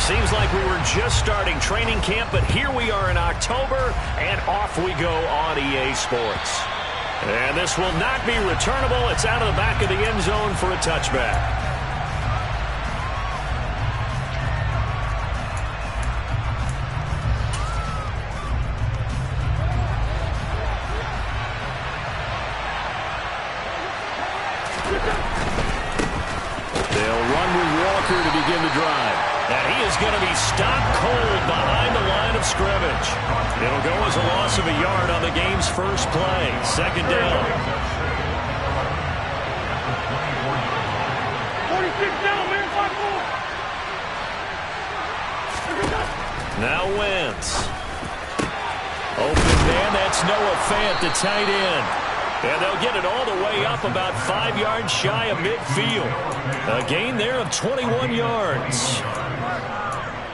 Seems like we were just starting training camp, but here we are in October, and off we go on EA Sports. And this will not be returnable. It's out of the back of the end zone for a touchback. To begin the drive. And he is going to be stopped cold behind the line of scrimmage. It'll go as a loss of a yard on the game's first play. Second down. 46 down, man. 5-4. Now Wentz. Open man, that's Noah Fant, the tight end. And they'll get it all the way up about 5 yards shy of midfield. A gain there of 21 yards.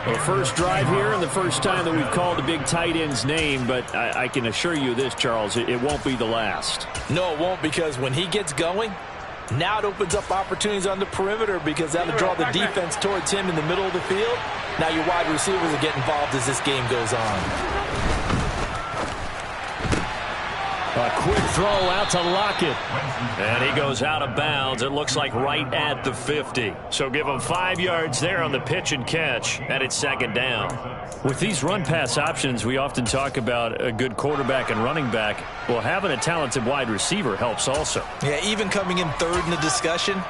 Well, first drive here and the first time that we've called the big tight end's name, but I can assure you this, Charles, it won't be the last. No, it won't, because when he gets going, now it opens up opportunities on the perimeter because that'll draw the defense towards him in the middle of the field. Now your wide receivers will get involved as this game goes on. A quick throw out to Lockett. And he goes out of bounds. It looks like right at the 50. So give him 5 yards there on the pitch and catch. And it's second down. With these run-pass options, we often talk about a good quarterback and running back. Well, having a talented wide receiver helps also. Yeah, even coming in third in the discussion,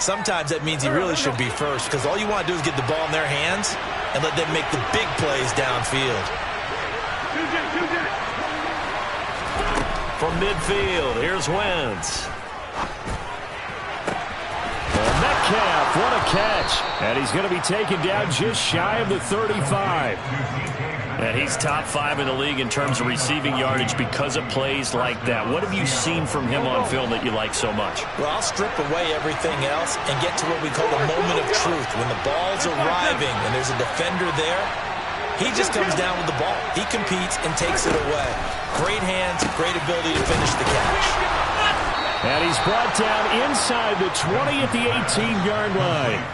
sometimes that means he really should be first, because all you want to do is get the ball in their hands and let them make the big plays downfield. From midfield, here's Wentz. Metcalf, what a catch. And he's going to be taken down just shy of the 35. And he's top 5 in the league in terms of receiving yardage because of plays like that. What have you seen from him on film that you like so much? Well, I'll strip away everything else and get to what we call the moment of truth. When the ball's arriving and there's a defender there, he just comes down with the ball. He competes and takes it away. Great hands, great ability to finish the catch. And he's brought down inside the 20 at the 18-yard line.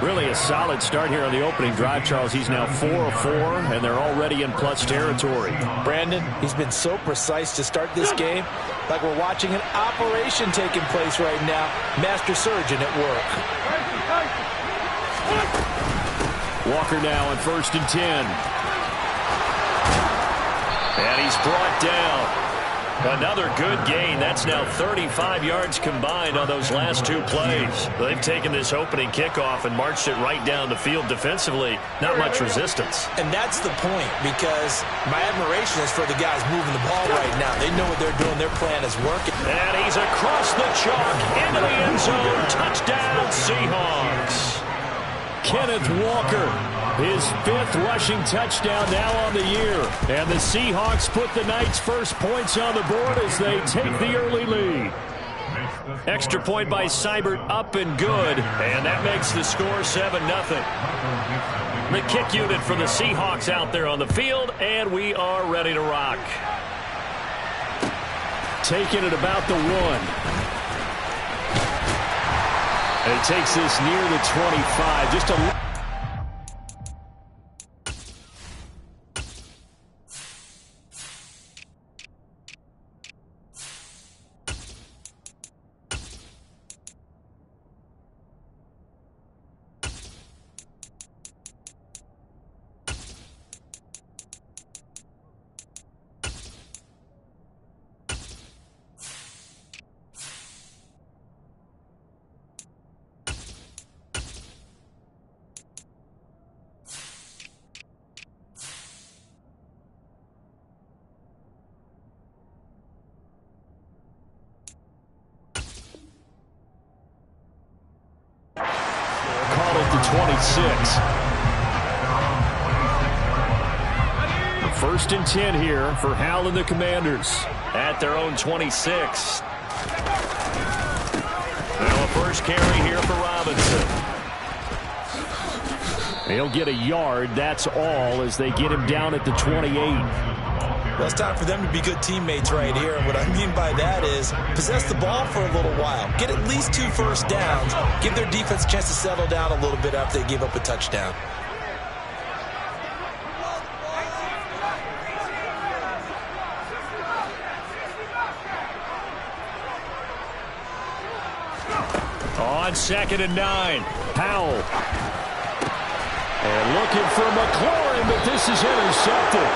Really a solid start here on the opening drive, Charles. He's now 4 of 4, and they're already in plus territory. Brandon, he's been so precise to start this game, like we're watching an operation taking place right now. Master surgeon at work. Walker now on 1st and 10. And he's brought down. Another good gain. That's now 35 yards combined on those last 2 plays. They've taken this opening kickoff and marched it right down the field defensively. Not much resistance. And that's the point, because my admiration is for the guys moving the ball right now. They know what they're doing. Their plan is working. And he's across the chalk into the end zone. Touchdown, Seahawks. Kenneth Walker, his 5th rushing touchdown now on the year. And the Seahawks put the Knights' first points on the board as they take the early lead. Extra point by Seibert, up and good. And that makes the score 7-0. The kick unit for the Seahawks out there on the field, and we are ready to rock. Taking it about the 1. And he takes this near the 25. Just a... The 26. 1st and 10 here for Hal and the Commanders at their own 26. Now a first carry here for Robinson. He'll get a yard, that's all, as they get him down at the 28. Well, it's time for them to be good teammates right here. And what I mean by that is possess the ball for a little while. Get at least 2 first downs. Give their defense a chance to settle down a little bit after they give up a touchdown. On 2nd and 9, Powell. And looking for McLaurin, but this is intercepted.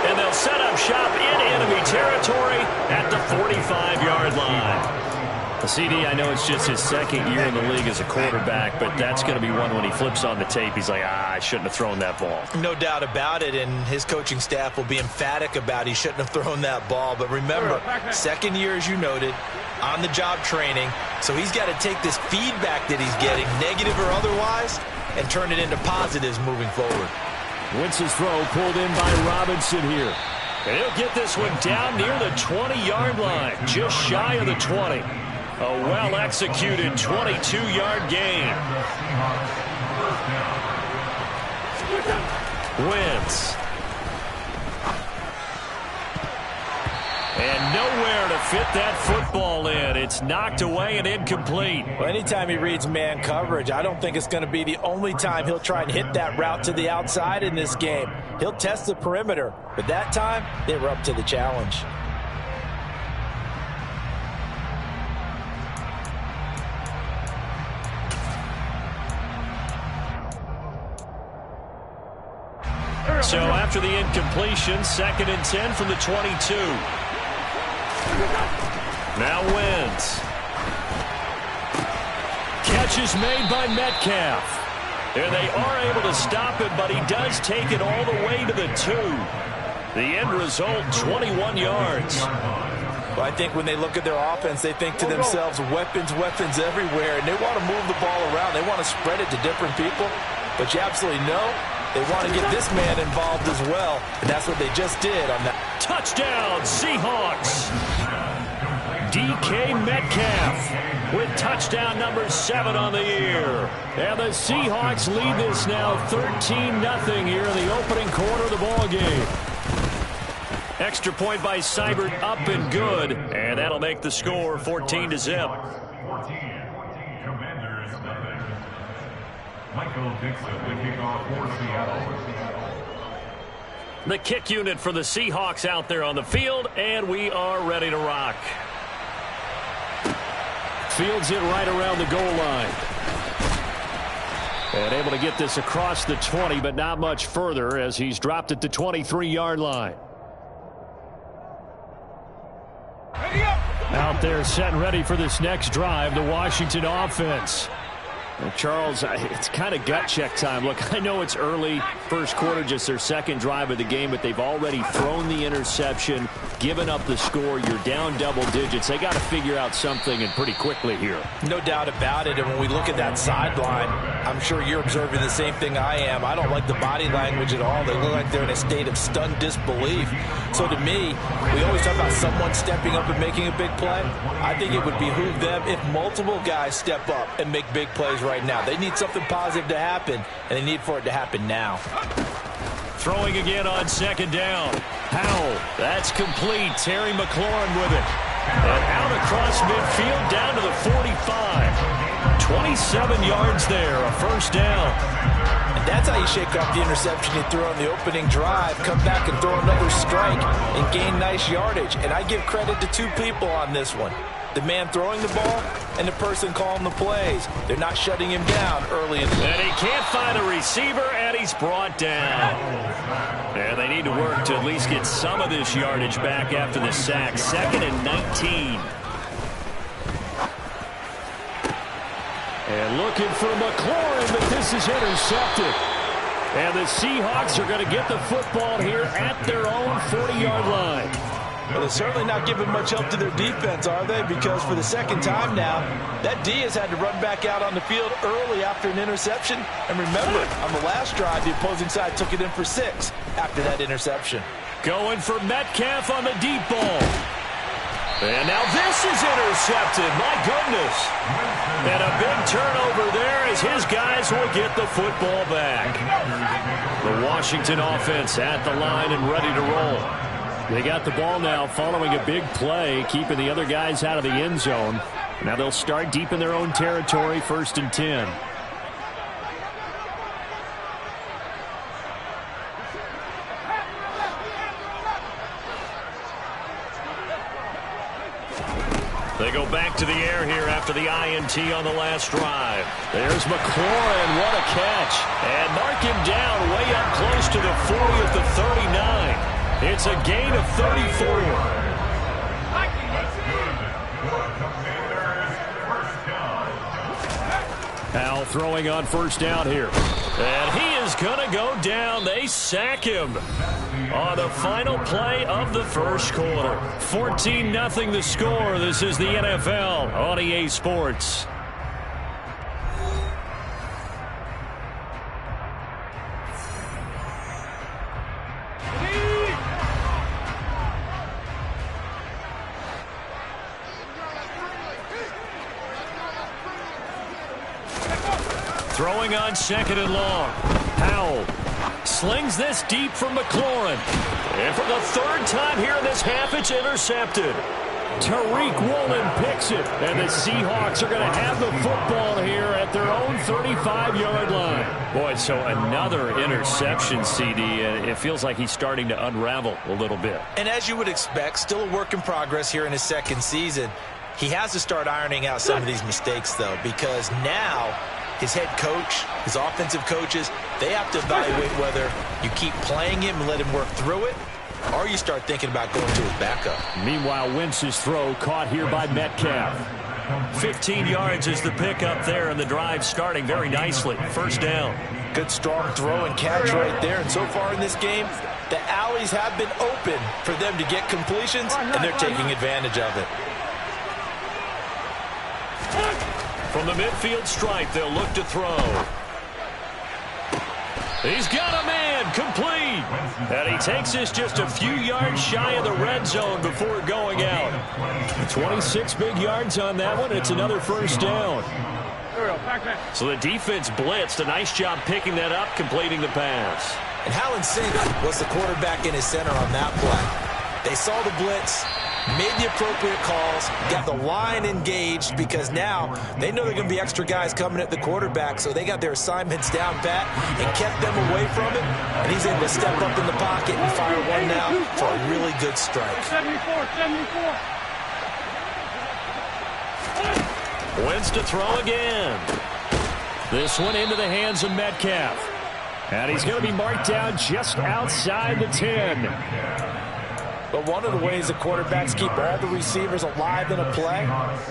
And they'll set up shop in enemy territory at the 45-yard line. The CD, I know it's just his 2nd year in the league as a quarterback, but that's going to be one when he flips on the tape. He's like, I shouldn't have thrown that ball. No doubt about it, and his coaching staff will be emphatic about he shouldn't have thrown that ball. But remember, 2nd year, as you noted, on-the-job training. So he's got to take this feedback that he's getting, negative or otherwise, and turn it into positives moving forward. Wentz's throw pulled in by Robinson here. And he'll get this one down near the 20-yard line, just shy of the 20. A well-executed 22-yard gain. Wentz. And nowhere to fit that football in. It's knocked away and incomplete. Well, anytime he reads man coverage, I don't think it's going to be the only time he'll try and hit that route to the outside in this game. He'll test the perimeter, but that time they were up to the challenge. So after the incompletion, 2nd and 10 from the 22. Now Wentz. Catch is made by Metcalf. And they are able to stop it, but he does take it all the way to the 2. The end result, 21 yards. Well, I think when they look at their offense, they think to themselves, weapons, weapons everywhere, and they want to move the ball around. They want to spread it to different people, but you absolutely know they want to get this man involved as well, and that's what they just did on that. Touchdown, Seahawks. DK Metcalf with touchdown number 7 on the year. And the Seahawks lead this now 13-0 here in the opening quarter of the ball game. Extra point by Seibert, up and good, and that'll make the score 14-0. Michael Dixon, the kickoff for Seattle. The kick unit for the Seahawks out there on the field, and we are ready to rock. Fields it right around the goal line. And able to get this across the 20, but not much further as he's dropped at the 23-yard line. Out there set and ready for this next drive, the Washington offense. Well, Charles, it's kind of gut check time. Look, I know it's early, first quarter, just their 2nd drive of the game, but they've already thrown the interception, given up the score. You're down double digits. They got to figure out something, and pretty quickly here. No doubt about it, and when we look at that sideline, I'm sure you're observing the same thing I am. I don't like the body language at all. They look like they're in a state of stunned disbelief. So to me, we always talk about someone stepping up and making a big play. I think it would behoove them if multiple guys step up and make big plays right now. They need something positive to happen, and they need for it to happen now. Throwing again on 2nd down. Powell, that's complete. Terry McLaurin with it. And out across midfield down to the 45. 27 yards there, a first down. And that's how you shake off the interception you threw on the opening drive, come back and throw another strike and gain nice yardage. And I give credit to 2 people on this one. The man throwing the ball and the person calling the plays. They're not shutting him down early in the game. And he can't find a receiver, and he's brought down. And they need to work to at least get some of this yardage back after the sack. 2nd and 19. And looking for McLaurin, but this is intercepted. And the Seahawks are going to get the football here at their own 40-yard line. Well, they're certainly not giving much help to their defense, are they? Because for the 2nd time now, that D has had to run back out on the field early after an interception. And remember, on the last drive, the opposing side took it in for 6 after that interception. Going for Metcalf on the deep ball. And now this is intercepted. My goodness. And a big turnover there as his guys will get the football back. The Washington offense at the line and ready to roll. They got the ball now following a big play, keeping the other guys out of the end zone. Now they'll start deep in their own territory, 1st and 10. They go back to the air here after the INT on the last drive. There's McLaurin. What a catch. And mark him down way up close to the 40 at the 39. It's a gain of 34. Al throwing on 1st down here. And he is going to go down. They sack him on the final play of the 1st quarter. 14-0 the score. This is the NFL on EA Sports. Throwing on 2nd and long. Powell slings this deep from McLaurin. And for the 3rd time here in this half, it's intercepted. Tariq Woolen picks it. And the Seahawks are going to have the football here at their own 35-yard line. Boy, so another interception, CD. It feels like he's starting to unravel a little bit. And as you would expect, still a work in progress here in his 2nd season. He has to start ironing out some of these mistakes, though, because now his head coach, his offensive coaches, they have to evaluate whether you keep playing him and let him work through it, or you start thinking about going to his backup. Meanwhile, Wentz's throw caught here by Metcalf. 15 yards is the pickup there, and the drive starting very nicely. 1st down. Good, strong throw and catch right there. And so far in this game, the alleys have been open for them to get completions, and they're taking advantage of it. From the midfield stripe, they'll look to throw. He's got a man, complete. And he takes this just a few yards shy of the red zone before going out. 26 big yards on that one. It's another 1st down. So the defense blitzed. A nice job picking that up, completing the pass. And how in sync was the quarterback in his center on that play? They saw the blitz, made the appropriate calls, got the line engaged, because now they know they're going to be extra guys coming at the quarterback, so they got their assignments down pat and kept them away from it, and he's able to step up in the pocket and fire one now for a really good strike. 74. Wentz to throw again. This one into the hands of Metcalf. And he's going to be marked down just outside the 10. But one of the ways the quarterbacks keep all the receivers alive in a play,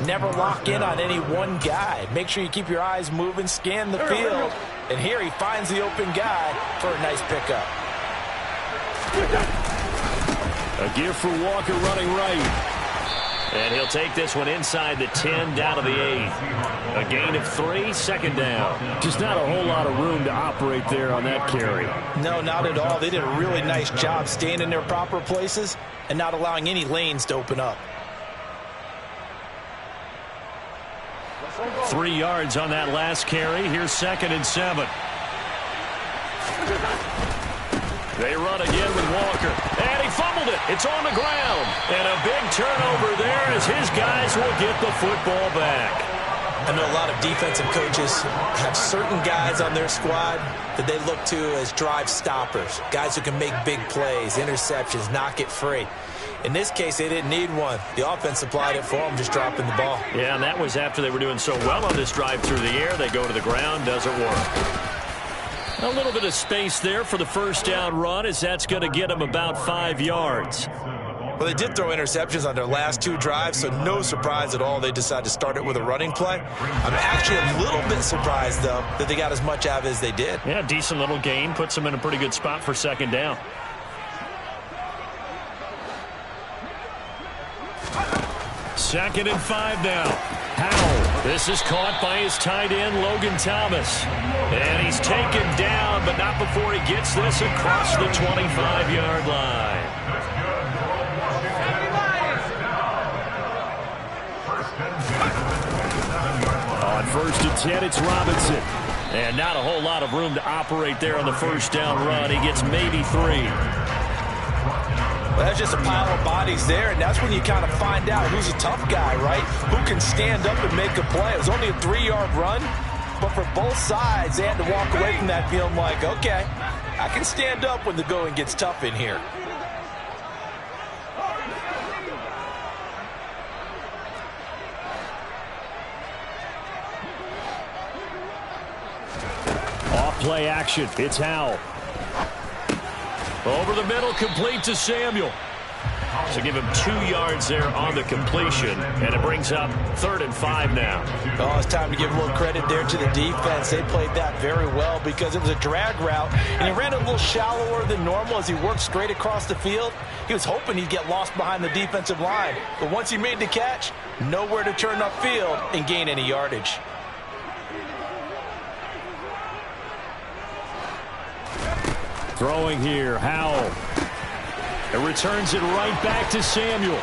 never lock in on any one guy. Make sure you keep your eyes moving, scan the field. And here he finds the open guy for a nice pickup. A gift for Walker running right. And he'll take this one inside the 10, down to the 8. A gain of 3, 2nd down. Just not a whole lot of room to operate there on that carry. No, not at all. They did a really nice job staying in their proper places and not allowing any lanes to open up. 3 yards on that last carry. Here's 2nd and 7. They run again with Walker. And he fumbled it. It's on the ground. And a big turnover there as his guys will get the football back. I know a lot of defensive coaches have certain guys on their squad that they look to as drive stoppers, guys who can make big plays, interceptions, knock it free. In this case, they didn't need one. The offense supplied it for them, just dropping the ball. Yeah, and that was after they were doing so well on this drive through the air. They go to the ground, doesn't work. A little bit of space there for the 1st down run, as that's going to get them about 5 yards. Well, they did throw interceptions on their last 2 drives, so no surprise at all they decided to start it with a running play. I'm actually a little bit surprised, though, that they got as much out of it as they did. Yeah, decent little gain. Puts them in a pretty good spot for 2nd down. Second and 5 now. Howell. This is caught by his tight end, Logan Thomas. And he's taken down, but not before he gets this across the 25-yard line. On 1st and 10, it's Robinson. And not a whole lot of room to operate there on the 1st down run. He gets maybe 3. Well, that's just a pile of bodies there, and that's when you kind of find out who's a tough guy, right? Who can stand up and make a play. It was only a 3-yard run, but for both sides, they had to walk away from that feeling like, okay, I can stand up when the going gets tough in here. Play action. It's Howell. Over the middle, complete to Samuel. So give him 2 yards there on the completion, and it brings up 3rd and 5 now. Oh, it's time to give a little credit there to the defense. They played that very well because it was a drag route, and he ran a little shallower than normal as he worked straight across the field. He was hoping he'd get lost behind the defensive line, but once he made the catch, nowhere to turn upfield and gain any yardage. Throwing here, Howell. It returns it right back to Samuel.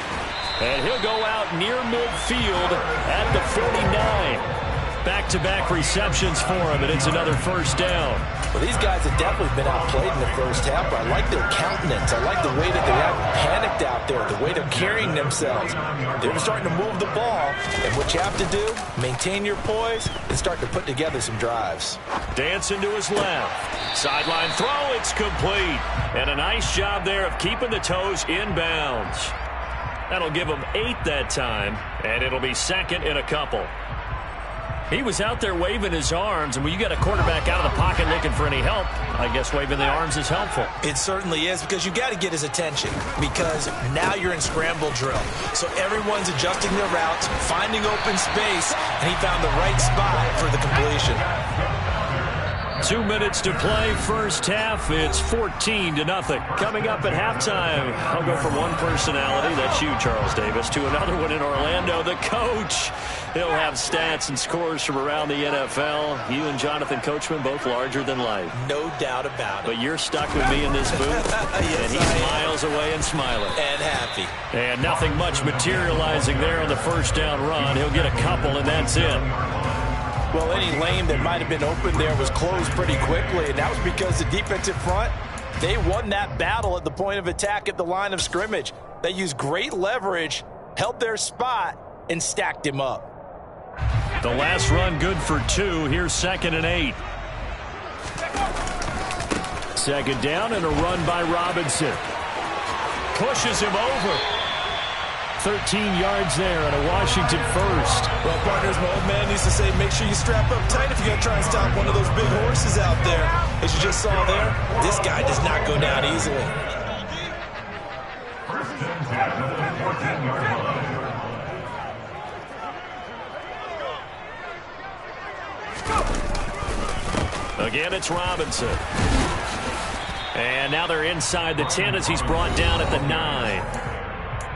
And he'll go out near midfield at the 49. Back-to-back receptions for him, and it's another first down. Well, these guys have definitely been outplayed in the first half, but I like their countenance. I like the way that they haven't panicked out there, the way they're carrying themselves. They're starting to move the ball, and what you have to do, maintain your poise and start to put together some drives. Dancing to his left. Sideline throw, it's complete. And a nice job there of keeping the toes inbounds. That'll give him 8 that time, and it'll be 2nd and a couple. He was out there waving his arms, and when you got a quarterback out of the pocket looking for any help, I guess waving the arms is helpful. It certainly is, because you got to get his attention, because now you're in scramble drill. So everyone's adjusting their routes, finding open space, and he found the right spot for the completion. 2 minutes to play, first half. It's 14-0. Coming up at halftime, I'll go from one personality, that's you, Charles Davis, to another one in Orlando, the coach. He'll have stats and scores from around the NFL. You and Jonathan Coachman, both larger than life. No doubt about it. But you're stuck with me in this booth, yes, and he's miles away and smiling. And happy. And nothing much materializing there on the first down run. He'll get a couple, and that's it. Well, any lane that might have been open there was closed pretty quickly, and that was because the defensive front, they won that battle at the point of attack at the line of scrimmage. They used great leverage, held their spot, and stacked him up. The last run good for 2. Here's 2nd and 8. 2nd down and a run by Robinson. Pushes him over. 13 yards there and a Washington first. Well, partners, my old man used to say, make sure you strap up tight if you're going to try and stop one of those big horses out there. As you just saw there, this guy does not go down easily. First and 10 at the 14-yard line. Again, it's Robinson. And now they're inside the 10 as he's brought down at the 9.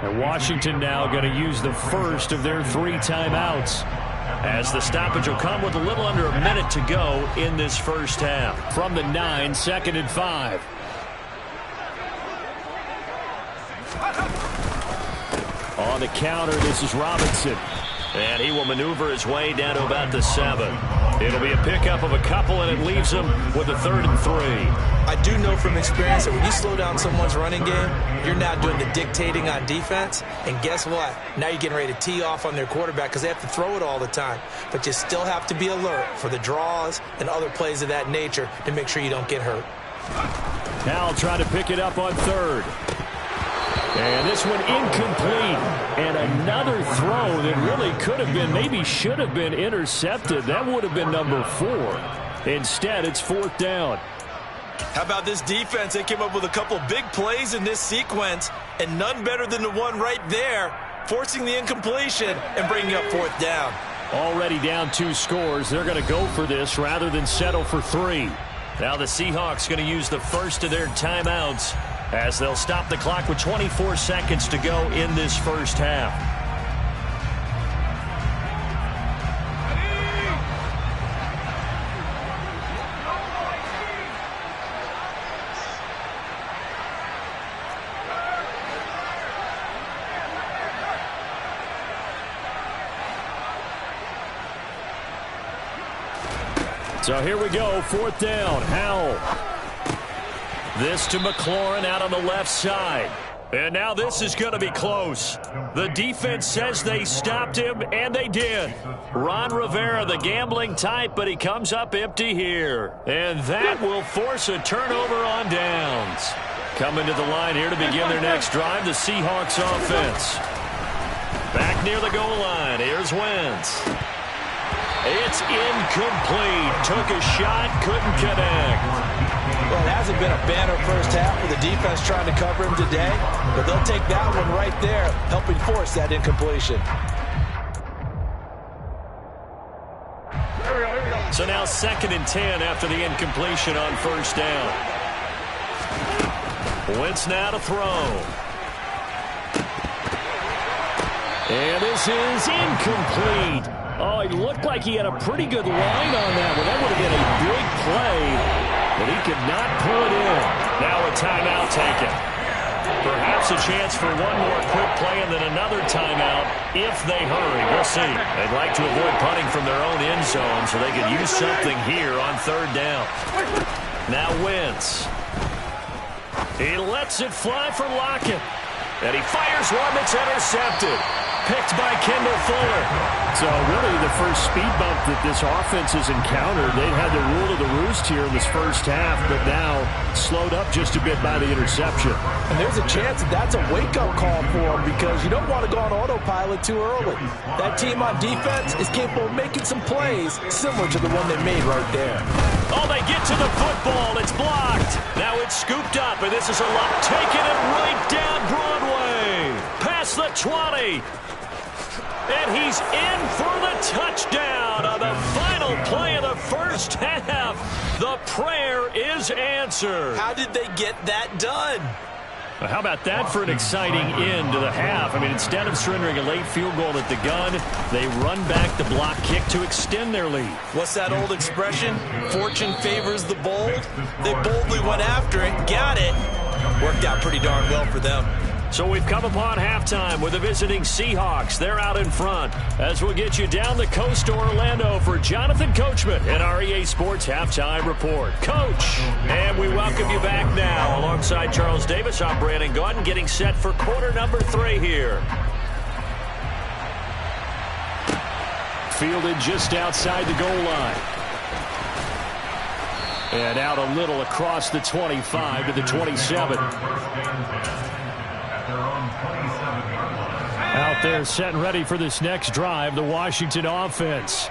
And Washington now going to use the first of their 3 timeouts. As the stoppage will come with a little under a minute to go in this first half. From the 9, 2nd and 5. On the counter, this is Robinson. And he will maneuver his way down to about the 7. It'll be a pickup of a couple, and it leaves him with a 3rd and 3. I do know from experience that when you slow down someone's running game, you're now doing the dictating on defense. And guess what? Now you're getting ready to tee off on their quarterback because they have to throw it all the time. But you still have to be alert for the draws and other plays of that nature to make sure you don't get hurt. Now try to pick it up on 3rd. And this one incomplete. And another throw that really could have been, maybe should have been intercepted. That would have been number 4. Instead, it's 4th down. How about this defense? They came up with a couple big plays in this sequence, and none better than the one right there, forcing the incompletion and bringing up 4th down. Already down 2 scores. They're going to go for this rather than settle for 3. Now the Seahawks going to use the first of their timeouts as they'll stop the clock with 24 seconds to go in this first half. So here we go, 4th down, Howell. This to McLaurin out on the left side. And now this is going to be close. The defense says they stopped him, and they did. Ron Rivera, the gambling type, but he comes up empty here. And that will force a turnover on downs. Coming to the line here to begin their next drive, the Seahawks offense. Back near the goal line, here's Wentz. It's incomplete. Took a shot, couldn't connect. Well, it hasn't been a banner first half with the defense trying to cover him today, but they'll take that one right there, helping force that incompletion. So now 2nd and 10 after the incompletion on first down. Wentz now to throw. And this is incomplete. Oh, he looked like he had a pretty good line on that one. That would have been a big play, but he could not pull it in. Now a timeout taken. Perhaps a chance for one more quick play and then another timeout if they hurry. We'll see. They'd like to avoid punting from their own end zone so they could use something here on 3rd down. Now Wentz. He lets it fly for Lockett. And he fires one that's intercepted. Picked by Kendall Fuller. So really the first speed bump that this offense has encountered, they had the rule of the roost here in this first half, but now slowed up just a bit by the interception. And there's a chance that that's a wake-up call for them because you don't want to go on autopilot too early. That team on defense is capable of making some plays similar to the one they made right there. Oh, they get to the football. It's blocked. Now it's scooped up, and this is a lot. Taking it right down Broadway. Past the 20. And he's in for the touchdown on the final play of the first half. The prayer is answered. How did they get that done? Well, how about that for an exciting end to the half? I mean, instead of surrendering a late field goal at the gun, they run back the block kick to extend their lead. What's that old expression? Fortune favors the bold. They boldly went after it, got it. Worked out pretty darn well for them. So we've come upon halftime with the visiting Seahawks. They're out in front. As we'll get you down the coast to Orlando for Jonathan Coachman and our EA Sports Halftime Report. Coach, and we welcome you back now. Alongside Charles Davis, I'm Brandon Gaudin, getting set for quarter number 3 here. Fielded just outside the goal line. And out a little across the 25 to the 27. Out there set and ready for this next drive, the Washington offense.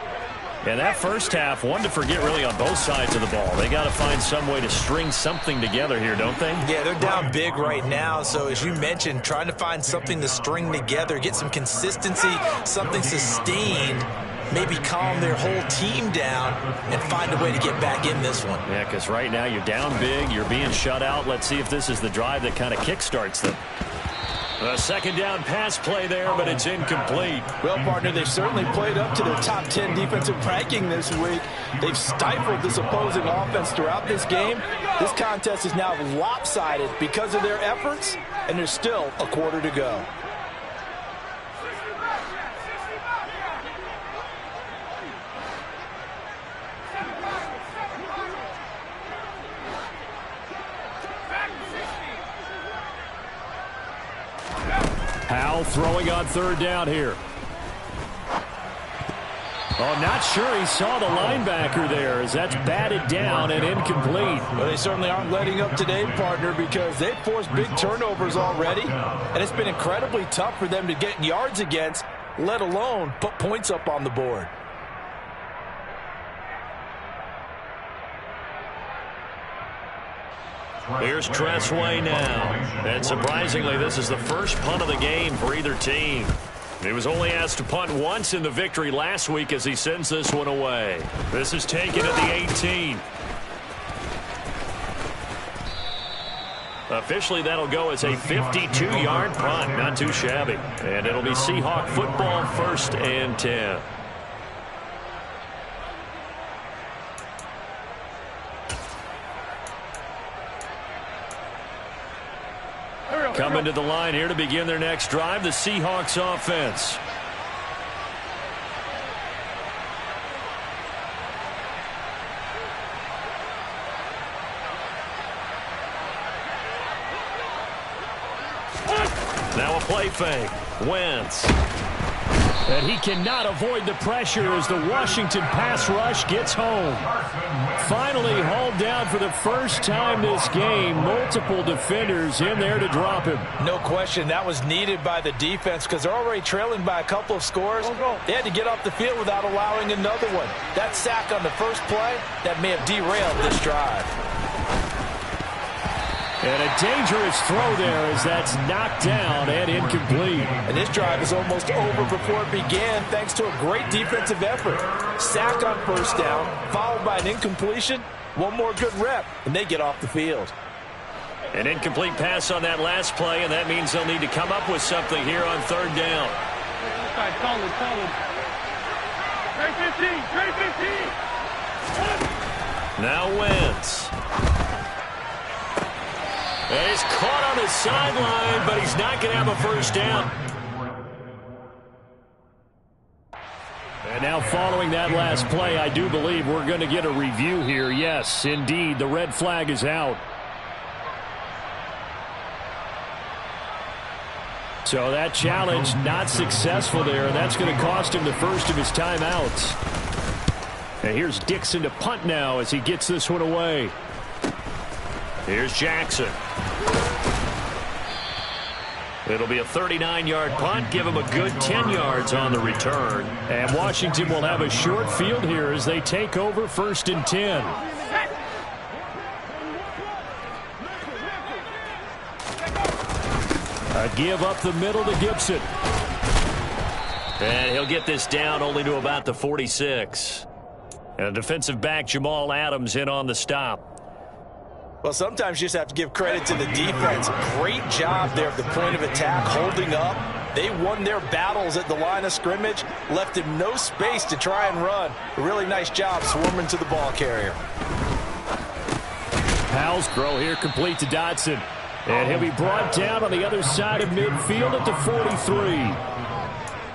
And that first half, one to forget really on both sides of the ball. They got to find some way to string something together here, don't they? Yeah, they're down big right now. So as you mentioned, trying to find something to string together, get some consistency, something sustained, maybe calm their whole team down and find a way to get back in this one. Yeah, because right now you're down big, you're being shut out. Let's see if this is the drive that kind of kickstarts them. A 2nd down pass play there, but it's incomplete. Well, partner, they've certainly played up to their top 10 defensive ranking this week. They've stifled this opposing offense throughout this game. This contest is now lopsided because of their efforts, and there's still a quarter to go. Howell throwing on 3rd down here. Oh, not sure he saw the linebacker there as that's batted down and incomplete. Well, they certainly aren't letting up today, partner, because they've forced big turnovers already, and it's been incredibly tough for them to get yards against, let alone put points up on the board. Here's Tressway now. And surprisingly, this is the first punt of the game for either team. He was only asked to punt once in the victory last week as he sends this one away. This is taken at the 18. Officially, that'll go as a 52-yard punt. Not too shabby. And it'll be Seahawk football 1st and 10. Coming to the line here to begin their next drive, the Seahawks offense. Now a play fake. Wentz. And he cannot avoid the pressure as the Washington pass rush gets home. Finally hauled down for the first time this game. Multiple defenders in there to drop him. No question, that was needed by the defense because they're already trailing by a couple of scores. They had to get off the field without allowing another one. That sack on the first play, that may have derailed this drive. And a dangerous throw there as that's knocked down and incomplete. And this drive is almost over before it began thanks to a great defensive effort. Sack on first down, followed by an incompletion. One more good rep, and they get off the field. An incomplete pass on that last play, and that means they'll need to come up with something here on third down. Call it. Trey 15. Now Wentz. And he's caught on the sideline, but he's not going to have a first down. And now following that last play, I do believe we're going to get a review here. Yes, indeed, the red flag is out. So that challenge not successful there, and that's going to cost him the first of his timeouts. And here's Dixon to punt now as he gets this one away. Here's Jackson. It'll be a 39-yard punt. Give him a good 10 yards on the return. And Washington will have a short field here as they take over 1st and 10. A give up the middle to Gibson. And he'll get this down only to about the 46. And defensive back Jamal Adams in on the stop. Well, sometimes you just have to give credit to the defense. Great job there at the point of attack, holding up. They won their battles at the line of scrimmage, left him no space to try and run. A really nice job swarming to the ball carrier. Powell's throw here complete to Dotson. And he'll be brought down on the other side of midfield at the 43.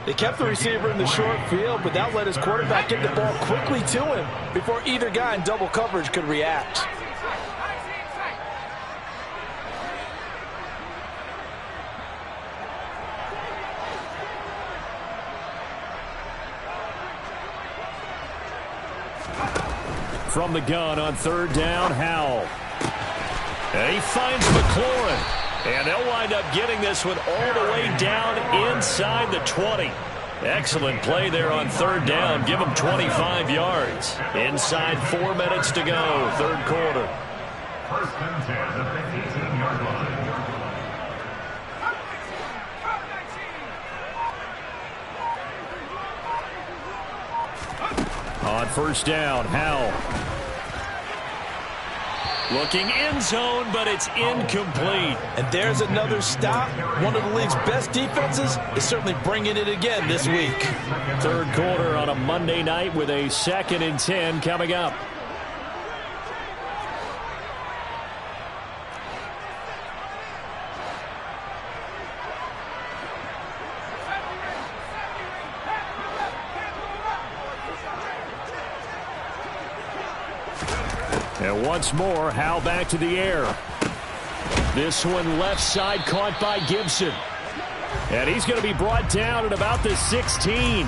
They kept the receiver in the short field, but that let his quarterback get the ball quickly to him before either guy in double coverage could react. From the gun on third down, Howell. And he finds McLaurin. And they'll wind up getting this one all the way down inside the 20. Excellent play there on third down. Give them 25 yards. Inside 4 minutes to go, third quarter. 1st and 10 at the 18-yard line. On first down, Howell. Looking end zone, but it's incomplete. And there's another stop. One of the league's best defenses is certainly bringing it again this week. Third quarter on a Monday night with a 2nd and 10 coming up. And once more, Howell back to the air. This one left side caught by Gibson. And he's going to be brought down at about the 16.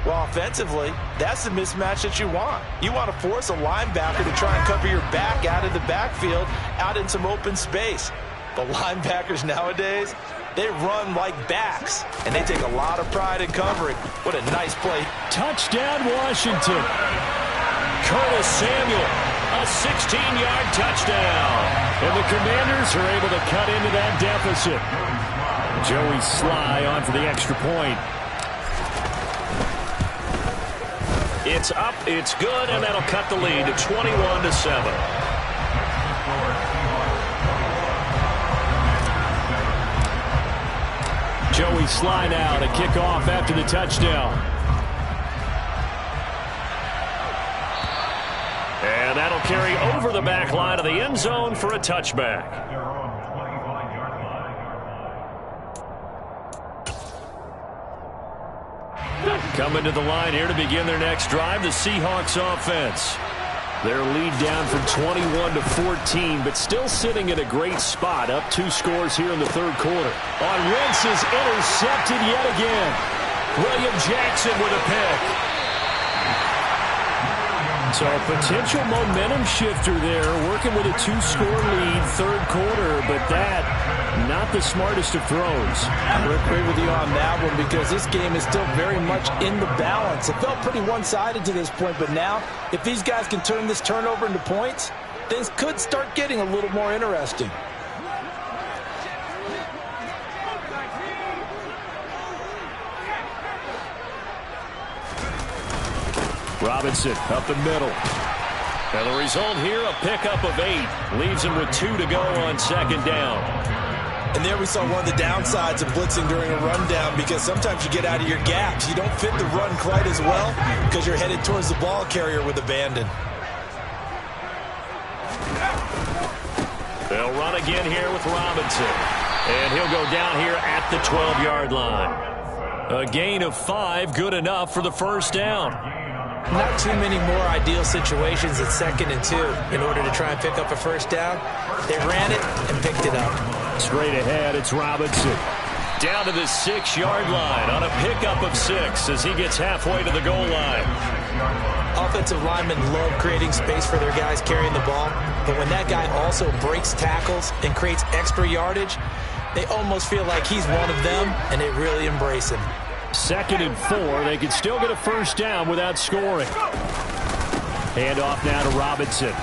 Well, offensively, that's the mismatch that you want. You want to force a linebacker to try and cover your back out of the backfield, out in some open space. But linebackers nowadays, they run like backs, and they take a lot of pride in covering. What a nice play. Touchdown, Washington. Curtis Samuel. A 16-yard touchdown. And the Commanders are able to cut into that deficit. Joey Sly on for the extra point. It's up, it's good, and that'll cut the lead to 21-7. Joey Sly now to kick off after the touchdown. And that'll carry over the back line of the end zone for a touchback. Coming to the line here to begin their next drive, the Seahawks offense. Their lead down from 21 to 14, but still sitting at a great spot, up 2 scores here in the third quarter. On Wentz is intercepted yet again. William Jackson with a pick. So a potential momentum shifter there, working with a 2-score lead, third quarter, but that, not the smartest of throws. I would agree with you on that one because this game is still very much in the balance. It felt pretty one-sided to this point, but now, if these guys can turn this turnover into points, things could start getting a little more interesting. Robinson up the middle. And the result here, a pickup of 8. Leaves him with 2 to go on second down. And there we saw one of the downsides of blitzing during a rundown because sometimes you get out of your gaps. You don't fit the run quite as well because you're headed towards the ball carrier with abandon. They'll run again here with Robinson. And he'll go down here at the 12-yard line. A gain of 5, good enough for the first down. Not too many more ideal situations at 2nd and 2 in order to try and pick up a first down. They ran it and picked it up. Straight ahead, it's Robinson. Down to the 6-yard line on a pickup of 6 as he gets halfway to the goal line. Offensive linemen love creating space for their guys carrying the ball, but when that guy also breaks tackles and creates extra yardage, they almost feel like he's one of them, and they really embrace him. 2nd and 4. They can still get a first down without scoring. Handoff now to Robinson.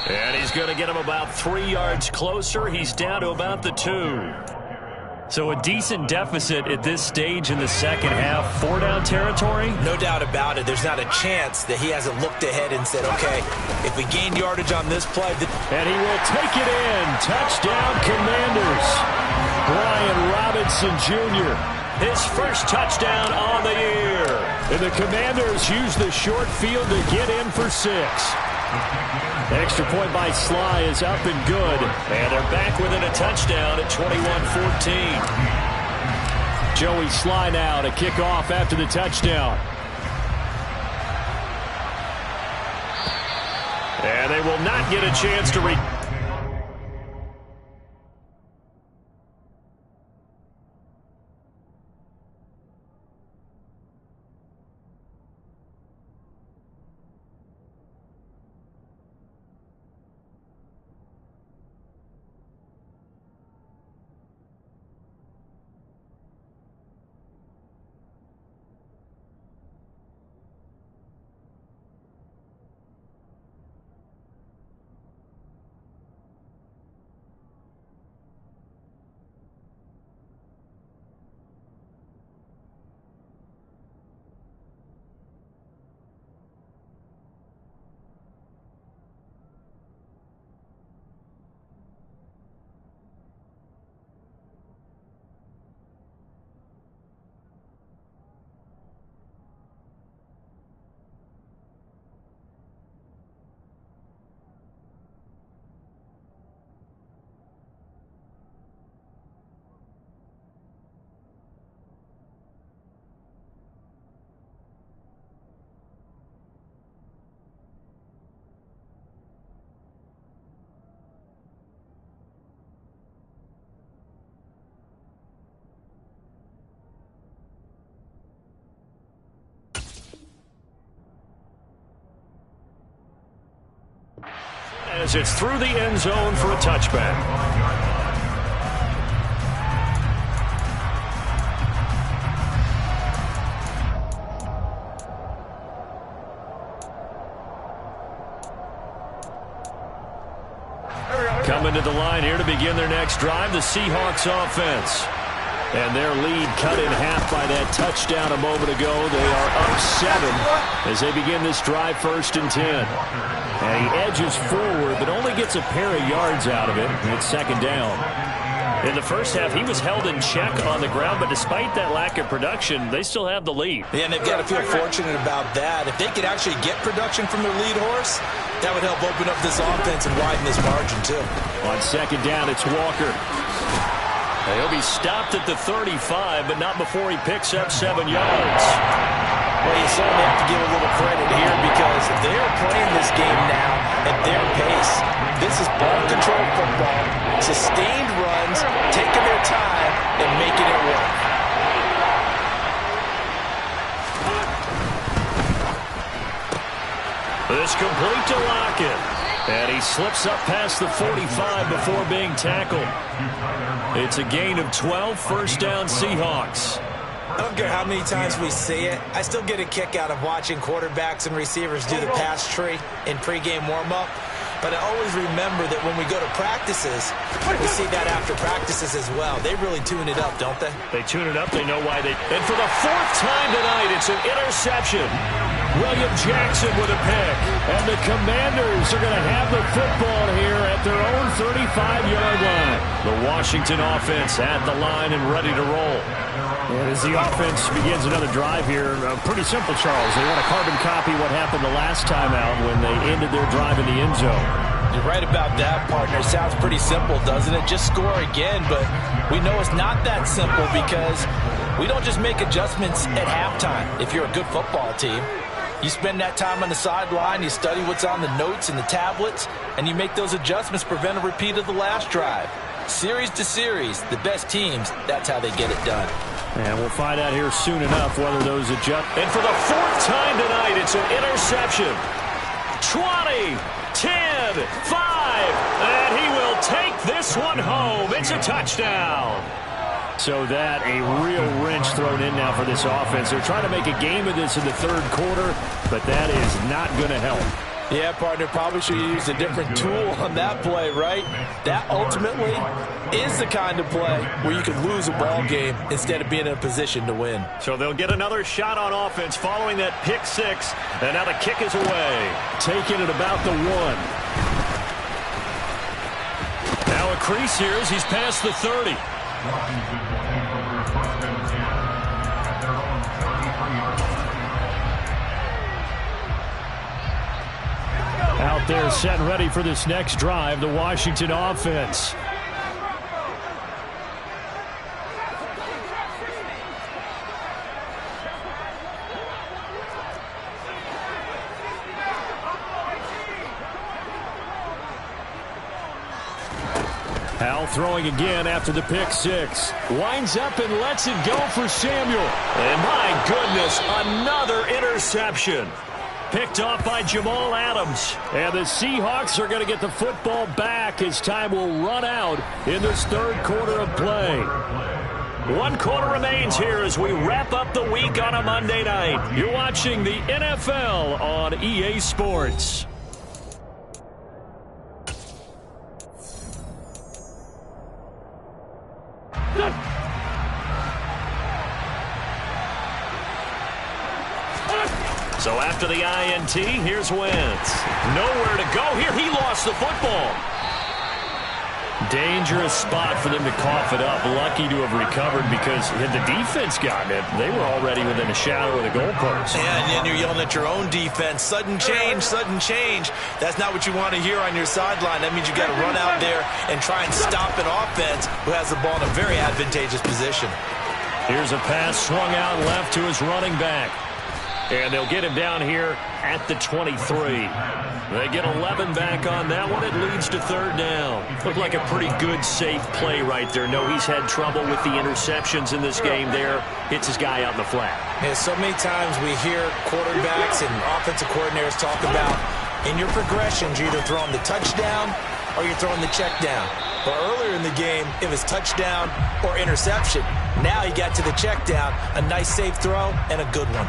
And he's going to get him about 3 yards closer. He's down to about the 2. So a decent deficit at this stage in the second half. 4-down territory? No doubt about it. There's not a chance that he hasn't looked ahead and said, okay, if we gain yardage on this play. And he will take it in. Touchdown, Commanders. Brian Robinson Jr. His first touchdown on the year. And the Commanders use the short field to get in for 6. Extra point by Sly is up and good. And they're back within a touchdown at 21-14. Joey Sly now to kick off after the touchdown. And they will not get a chance to as it's through the end zone for a touchback. Coming to the line here to begin their next drive, the Seahawks offense. And their lead cut in half by that touchdown a moment ago. They are up 7 as they begin this drive, 1st and 10. And he edges forward, but only gets a pair of yards out of it. It's 2nd down. In the first half, he was held in check on the ground, but despite that lack of production, they still have the lead. Yeah, and they've got to feel fortunate about that. If they could actually get production from their lead horse, that would help open up this offense and widen this margin, too. On 2nd down, it's Walker. He'll be stopped at the 35, but not before he picks up 7 yards. Well, you certainly have to give a little credit here because they are playing this game now at their pace. This is ball control football, sustained runs, taking their time, and making it work. This complete to Lockett. And he slips up past the 45 before being tackled. It's a gain of 12, first down Seahawks. I don't care how many times we see it. I still get a kick out of watching quarterbacks and receivers do the pass tree in pregame warm-up. But I always remember that when we go to practices, we see that after practices as well. They really tune it up, don't they? They tune it up. They know why they... And for the fourth time tonight, it's an interception. William Jackson with a pick. And the Commanders are going to have the football here at their own 35-yard line. The Washington offense at the line and ready to roll. And as the offense begins another drive here, pretty simple, Charles. They want to carbon copy what happened the last time out when they ended their drive in the end zone. You're right about that, partner. Sounds pretty simple, doesn't it? Just score again, but we know it's not that simple because we don't just make adjustments at halftime if you're a good football team. You spend that time on the sideline, you study what's on the notes and the tablets, and you make those adjustments, prevent a repeat of the last drive. Series to series, the best teams, that's how they get it done. And we'll find out here soon enough whether those adjust. And for the fourth time tonight, it's an interception. 20, 10, 5, and he will take this one home. It's a touchdown. So that a real wrench thrown in now for this offense. They're trying to make a game of this in the third quarter, but that is not going to help. Yeah, partner, probably should have used a different tool on that play, right? That ultimately is the kind of play where you can lose a ball game instead of being in a position to win. So they'll get another shot on offense following that pick six, and now the kick is away. Taking it about the 1. Now a crease here as he's past the 30. Out there set and ready for this next drive, the Washington offense. Hal throwing again after the pick six. Winds up and lets it go for Samuel. And my goodness, another interception. Picked off by Jamal Adams. And the Seahawks are going to get the football back as time will run out in this third quarter of play. 1 quarter remains here as we wrap up the week on a Monday night. You're watching the NFL on EA Sports. So after the INT, here's Wentz. Nowhere to go here. He lost the football. Dangerous spot for them to cough it up. Lucky to have recovered because had the defense gotten it, they were already within a shadow of the goalpost. Yeah, and then you're yelling at your own defense. Sudden change, sudden change. That's not what you want to hear on your sideline. That means you got to run out there and try and stop an offense who has the ball in a very advantageous position. Here's a pass swung out left to his running back. And they'll get him down here at the 23. They get 11 back on that one. It leads to third down. Looked like a pretty good, safe play right there. No, he's had trouble with the interceptions in this game there. Hits his guy out in the flat. Yeah, so many times we hear quarterbacks and offensive coordinators talk about in your progressions, you're either throwing the touchdown or you're throwing the check down. But earlier in the game, it was touchdown or interception. Now he got to the check down, a nice safe throw, and a good one.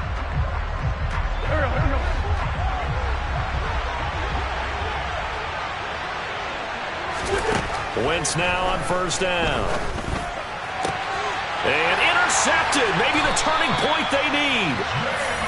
Wentz now on first down. And intercepted. Maybe the turning point they need.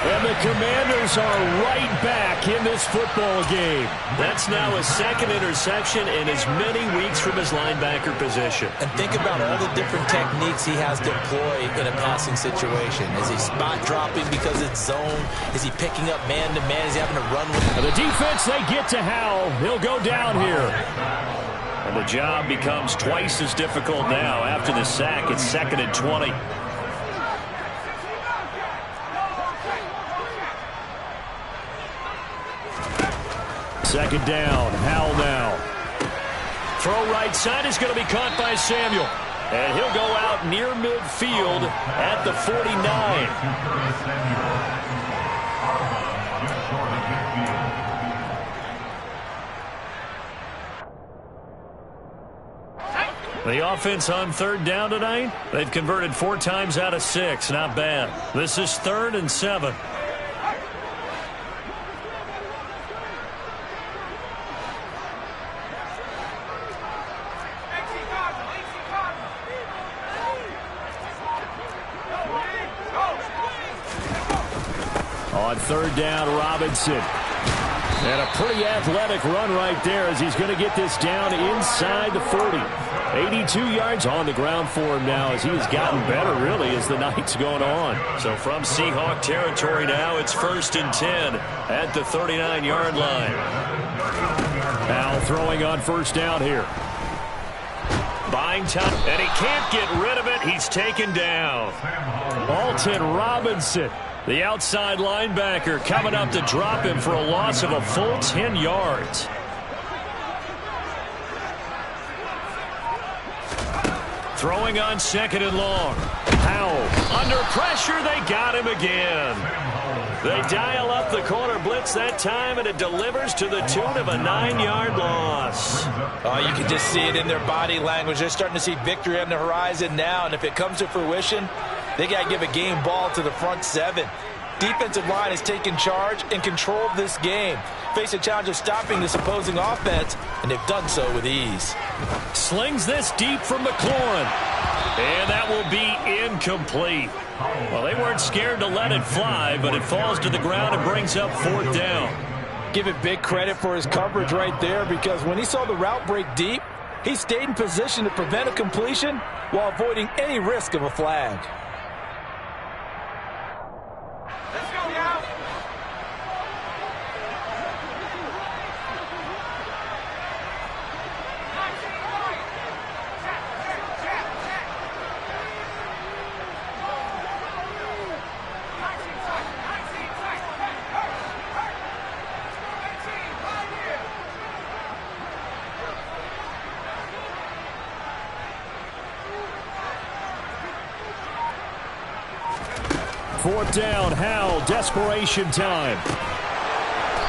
And the Commanders are right back in this football game. That's now his second interception in as many weeks from his linebacker position. And think about all the different techniques he has to employ in a passing situation. Is he spot dropping because it's zone? Is he picking up man-to-man? Is he having to run with and the defense, they get to Howell. He'll go down here. And the job becomes twice as difficult now. After the sack, it's 2nd and 20. Second down. Howell now. Throw right side is going to be caught by Samuel. And he'll go out near midfield at the 49. The offense on third down tonight, they've converted 4 times out of 6. Not bad. This is 3rd and 7. On third down, Robinson. And a pretty athletic run right there as he's going to get this down inside the 40. 82 yards on the ground for him now as he has gotten better, really, as the night's going on. So from Seahawk territory now, it's 1st and 10 at the 39-yard line. Now throwing on first down here. Buying time, and he can't get rid of it. He's taken down. Alton Robinson, the outside linebacker, coming up to drop him for a loss of a full 10 yards. Throwing on 2nd and long. Howell under pressure. They got him again. They dial up the corner blitz that time, and it delivers to the tune of a 9-yard loss. Oh, you can just see it in their body language. They're starting to see victory on the horizon now, and if it comes to fruition, they got to give a game ball to the front 7. Defensive line has taken charge and controlled this game. Face a challenge of stopping this opposing offense, and they've done so with ease. Slings this deep from McLaurin. And that will be incomplete. Well, they weren't scared to let it fly, but it falls to the ground and brings up 4th down. Give it big credit for his coverage right there, because when he saw the route break deep, he stayed in position to prevent a completion while avoiding any risk of a flag. Fourth down, Howell, desperation time.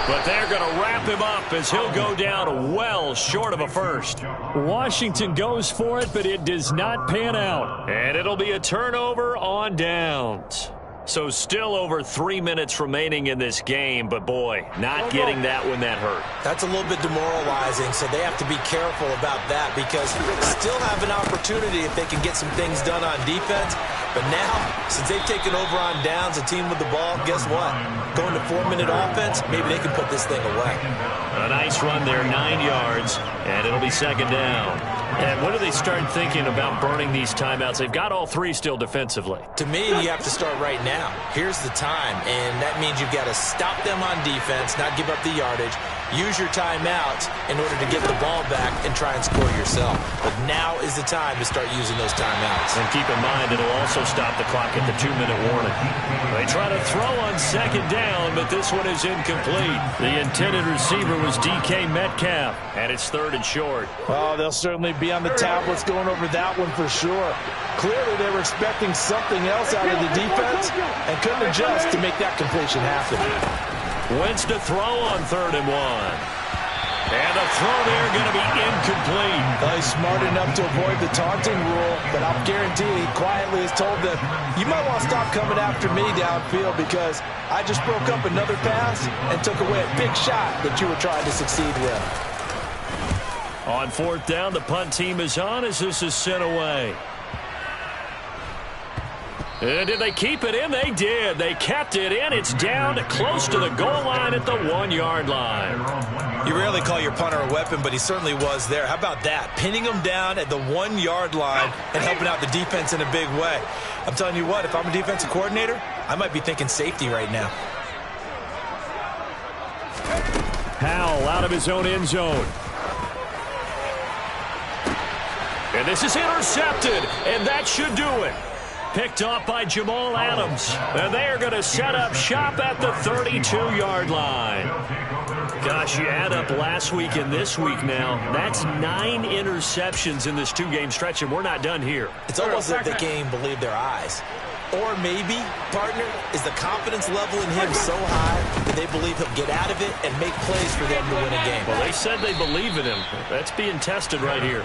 But they're going to wrap him up as he'll go down well short of a first. Washington goes for it, but it does not pan out. And it'll be a turnover on downs. So still over 3 minutes remaining in this game, but boy, not getting that when that hurt. That's a little bit demoralizing, so they have to be careful about that because still have an opportunity if they can get some things done on defense. But now, since they've taken over on downs, a team with the ball, guess what? Going to 4-minute offense, maybe they can put this thing away. A nice run there, 9 yards, and it'll be 2nd down. And when do they start thinking about burning these timeouts? They've got all 3 still defensively. To me, you have to start right now. Here's the time, and that means you've got to stop them on defense, not give up the yardage, use your timeouts in order to get the ball back and try and score yourself. But now is the time to start using those timeouts. And keep in mind, it'll also stop the clock at the 2-minute warning. They try to throw on 2nd down, but this one is incomplete. The intended receiver was DK Metcalf, and it's 3rd and short. Oh, they'll certainly be on the tablets going over that one for sure. Clearly, they were expecting something else out of the defense and couldn't adjust to make that completion happen. Wentz to throw on 3rd and 1. And the throw there going to be incomplete. Well, he's smart enough to avoid the taunting rule, but I'll guarantee he quietly has told them, you might want to stop coming after me downfield because I just broke up another pass and took away a big shot that you were trying to succeed with. On 4th down, the punt team is on as this is sent away. And did they keep it in? They did. They kept it in. It's down close to the goal line at the 1-yard line. You rarely call your punter a weapon, but he certainly was there. How about that? Pinning him down at the 1-yard line and helping out the defense in a big way. I'm telling you what, if I'm a defensive coordinator, I might be thinking safety right now. Howell out of his own end zone. And this is intercepted, and that should do it. picked off by Jamal Adams. And they are going to set up shop at the 32-yard line. Gosh, you add up last week and this week now. That's 9 interceptions in this 2-game stretch, and we're not done here. It's almost like the game believed their eyes. Or maybe, partner, is the confidence level in him so high that they believe he'll get out of it and make plays for them to win a game. Well, they said they believe in him. That's being tested right here.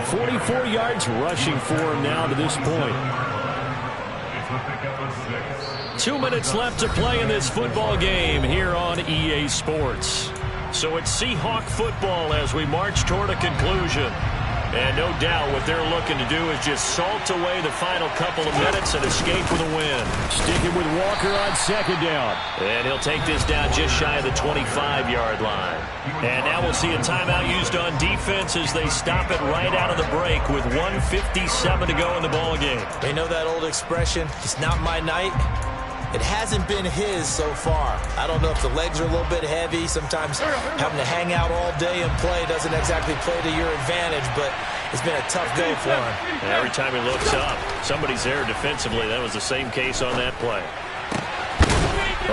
44 yards rushing for him now to this point. 2 minutes left to play in this football game here on EA Sports. So it's Seahawk football as we march toward a conclusion. And no doubt what they're looking to do is just salt away the final couple of minutes and escape with a win. Sticking with Walker on second down. And he'll take this down just shy of the 25-yard line. And now we'll see a timeout used on defense as they stop it right out of the break with 1:57 to go in the ball game. They know that old expression, it's not my night. It hasn't been his so far. I don't know if the legs are a little bit heavy. Sometimes having to hang out all day and play doesn't exactly play to your advantage, but it's been a tough go for him. And every time he looks up, somebody's there defensively. That was the same case on that play.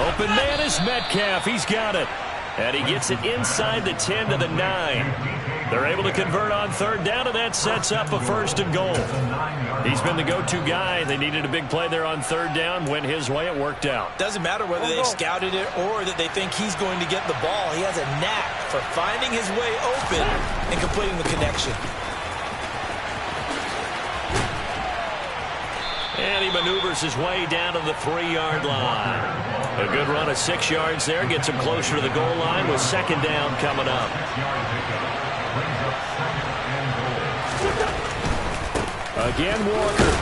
Open man is Metcalf. He's got it. And he gets it inside the 10 to the 9. They're able to convert on third down, and that sets up a 1st and goal. He's been the go-to guy. They needed a big play there on third down. Went his way. It worked out. Doesn't matter whether they scouted it or that they think he's going to get the ball. He has a knack for finding his way open and completing the connection. And he maneuvers his way down to the 3-yard line. A good run of 6 yards there. Gets him closer to the goal line with second down coming up. Again, Walker.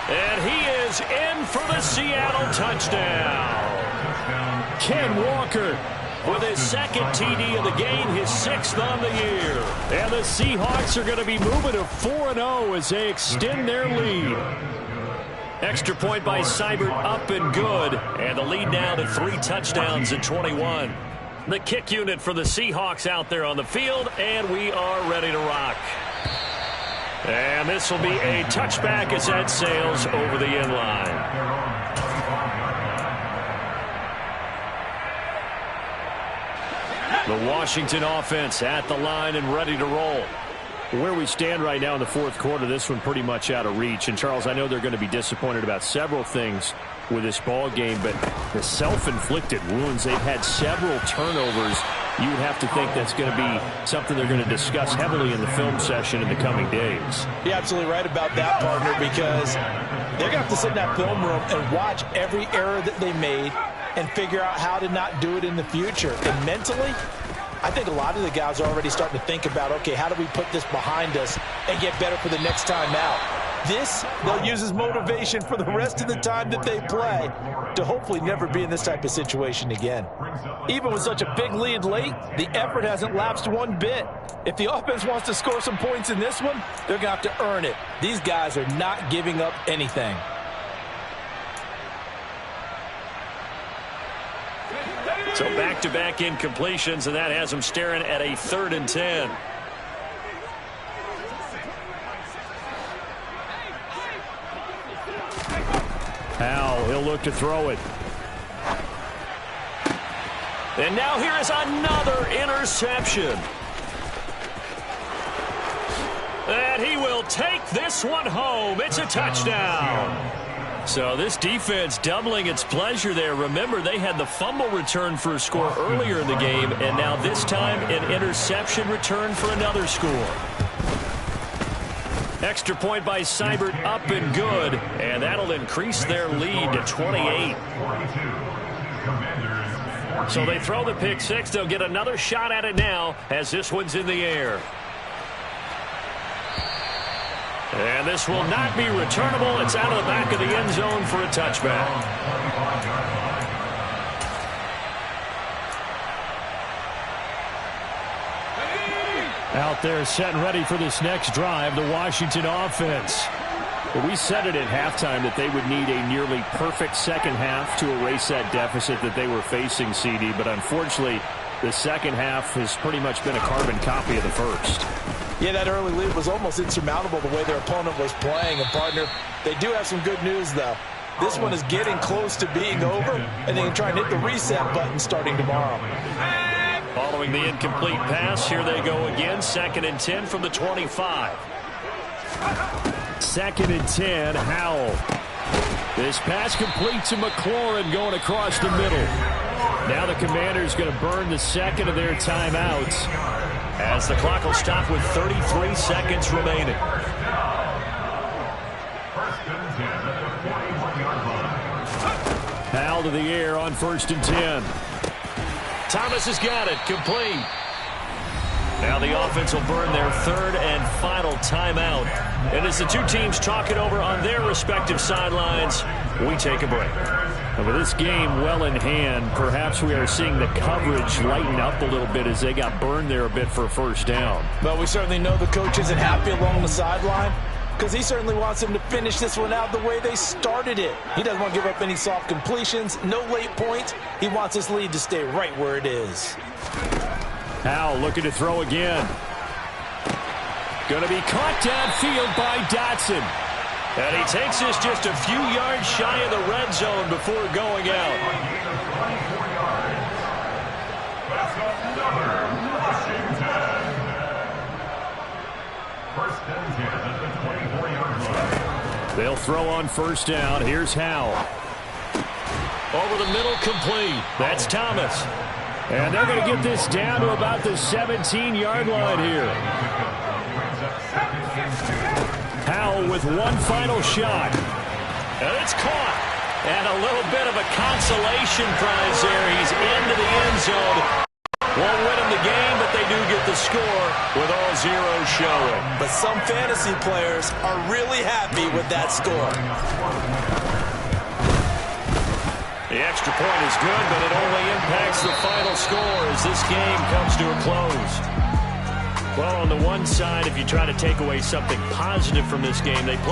And he is in for the Seattle touchdown. Ken Walker with his 2nd TD of the game, his 6th on the year. And the Seahawks are going to be moving to 4-0 as they extend their lead. Extra point by Seibert, up and good. And the lead now to 3 touchdowns at 21. The kick unit for the Seahawks out there on the field, and we are ready to rock. And this will be a touchback as that sails over the end line. The Washington offense at the line and ready to roll. Where we stand right now in the 4th quarter, this one pretty much out of reach. And, Charles, I know they're going to be disappointed about several things with this ball game, but the self-inflicted wounds, they've had several turnovers. You would have to think that's going to be something they're going to discuss heavily in the film session in the coming days. You're absolutely right about that, partner, because they're going to have to sit in that film room and watch every error that they made and figure out how to not do it in the future. And mentally, I think a lot of the guys are already starting to think about, okay, how do we put this behind us and get better for the next time out? This, they'll use as motivation for the rest of the time that they play to hopefully never be in this type of situation again. Even with such a big lead late, the effort hasn't lapsed one bit. If the offense wants to score some points in this one, they're going to have to earn it. These guys are not giving up anything. So back-to-back incompletions, and that has them staring at a 3rd and 10. Powell, he'll look to throw it. And now here is another interception. And he will take this one home. It's a touchdown. So this defense doubling its pleasure there. Remember, they had the fumble return for a score earlier in the game, and now this time an interception return for another score. Extra point by Seibert, up and good, and that'll increase their lead to 28. So they throw the pick six. They'll get another shot at it now as this one's in the air. And this will not be returnable. It's out of the back of the end zone for a touchback. Out there set and ready for this next drive, the Washington offense. Well, we said it at halftime that they would need a nearly perfect second half to erase that deficit that they were facing, CD. But unfortunately, the second half has pretty much been a carbon copy of the first. Yeah, that early lead was almost insurmountable the way their opponent was playing. And, partner, they do have some good news, though. This one is getting close to being over, and they can try and hit the reset button starting tomorrow. Following the incomplete pass, here they go again. 2nd and 10 from the 25. 2nd and 10, Howell. This pass complete to McLaurin going across the middle. Now the Commanders going to burn the second of their timeouts, as the clock will stop with 33 seconds remaining. Howell to the air on 1st and 10. Thomas has got it, complete. Now the offense will burn their 3rd and final timeout. And as the two teams talk it over on their respective sidelines, we take a break. And with this game well in hand, perhaps we are seeing the coverage lighten up a little bit as they got burned there a bit for a 1st down. But we certainly know the coach isn't happy along the sideline, because he certainly wants them to finish this one out the way they started it. He doesn't want to give up any soft completions, no late points. He wants this lead to stay right where it is. Howell looking to throw again. Going to be caught downfield by Dotson. And he takes this just a few yards shy of the red zone before going out. They'll throw on 1st down. Here's Howell. Over the middle, complete. That's Thomas. And they're going to get this down to about the 17-yard line here. Howell with one final shot. And it's caught. And a little bit of a consolation prize there. He's into the end zone. Won't win him the game, but they do get the score with all zeros showing. But some fantasy players are really happy with that score. The extra point is good, but it only impacts the final score as this game comes to a close. Well, on the one side, if you try to take away something positive from this game, they play